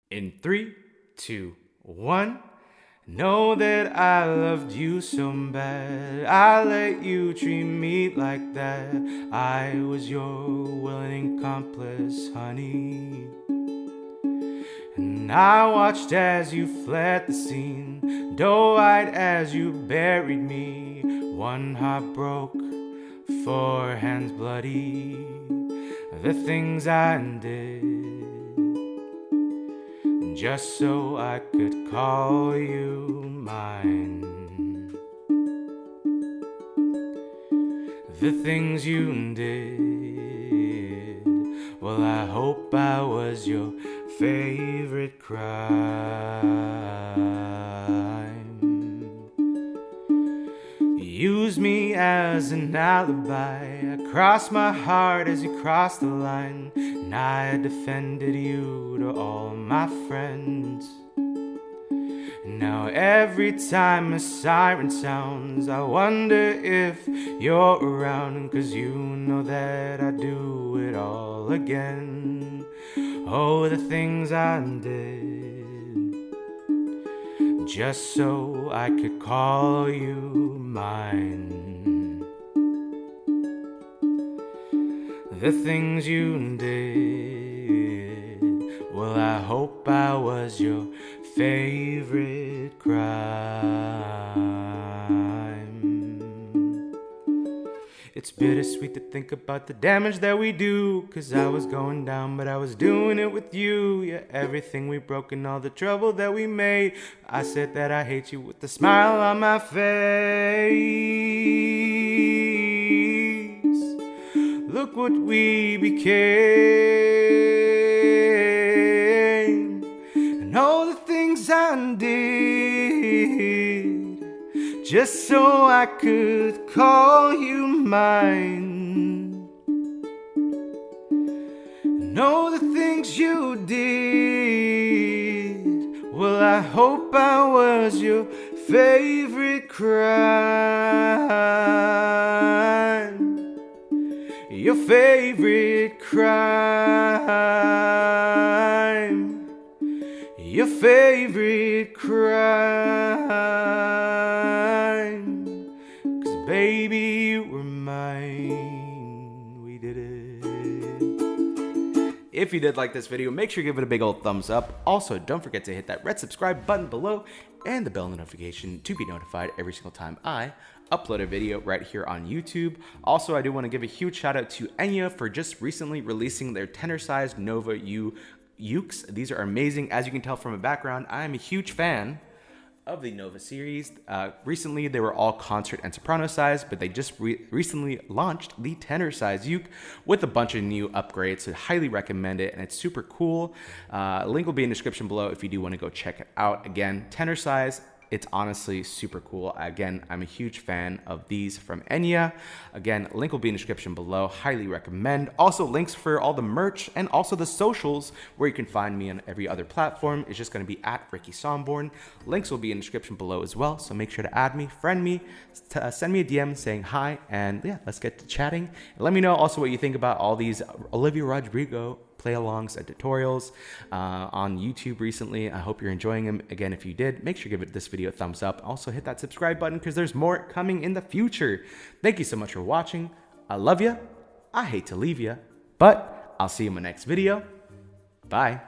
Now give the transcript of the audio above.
In 3, 2, 1. Know that I loved you so bad, I let you treat me like that. I was your willing accomplice, honey. And I watched as you fled the scene, doe-eyed as you buried me. One heart broke, 4 hands bloody. The things I did, just so I could call you mine. The things you did, well, I hope I was your favorite crime. You used me as an alibi, I crossed my heart as you crossed the line, and I defended you to all my friends. Now every time a siren sounds, I wonder if you're around, 'cause you know that I do it all again. Oh, the things I did, just so I could call you mine. The things you did, well, I hope I was your favorite crime. It's bittersweet to think about the damage that we do, 'cause I was going down, but I was doing it with you. Yeah, everything we broke and all the trouble that we made, I said that I hate you with a smile on my face. Look what we became, and all the things I did, just so I could call you mine. And all the things you did, well, I hope I was your favorite crime. Your favorite crime. Your favorite crime. 'Cause baby, you were mine. We did it. If you did like this video, make sure you give it a big old thumbs up. Also, don't forget to hit that red subscribe button below and the bell notification to be notified every single time I upload a video right here on YouTube. Also, I do want to give a huge shout out to Enya for just recently releasing their tenor-sized Nova ukes. These are amazing. As you can tell from my background, I am a huge fan of the Nova series. Recently, they were all concert and soprano size, but they just recently launched the tenor size uke with a bunch of new upgrades, so highly recommend it, and it's super cool. Link will be in the description below if you do want to go check it out. Again, tenor size, it's honestly super cool. Again, I'm a huge fan of these from Enya. Again, link will be in the description below. Highly recommend. Also, links for all the merch and also the socials where you can find me on every other platform is just going to be at Ricky Somborn. Links will be in the description below as well, so make sure to add me, friend me, send me a DM saying hi, and yeah, let's get to chatting. And let me know also what you think about all these Olivia Rodrigo play-alongs and tutorials on YouTube recently. I hope you're enjoying them. Again, if you did, make sure to give this video a thumbs up. Also, hit that subscribe button because there's more coming in the future. Thank you so much for watching. I love you. I hate to leave you, but I'll see you in my next video. Bye.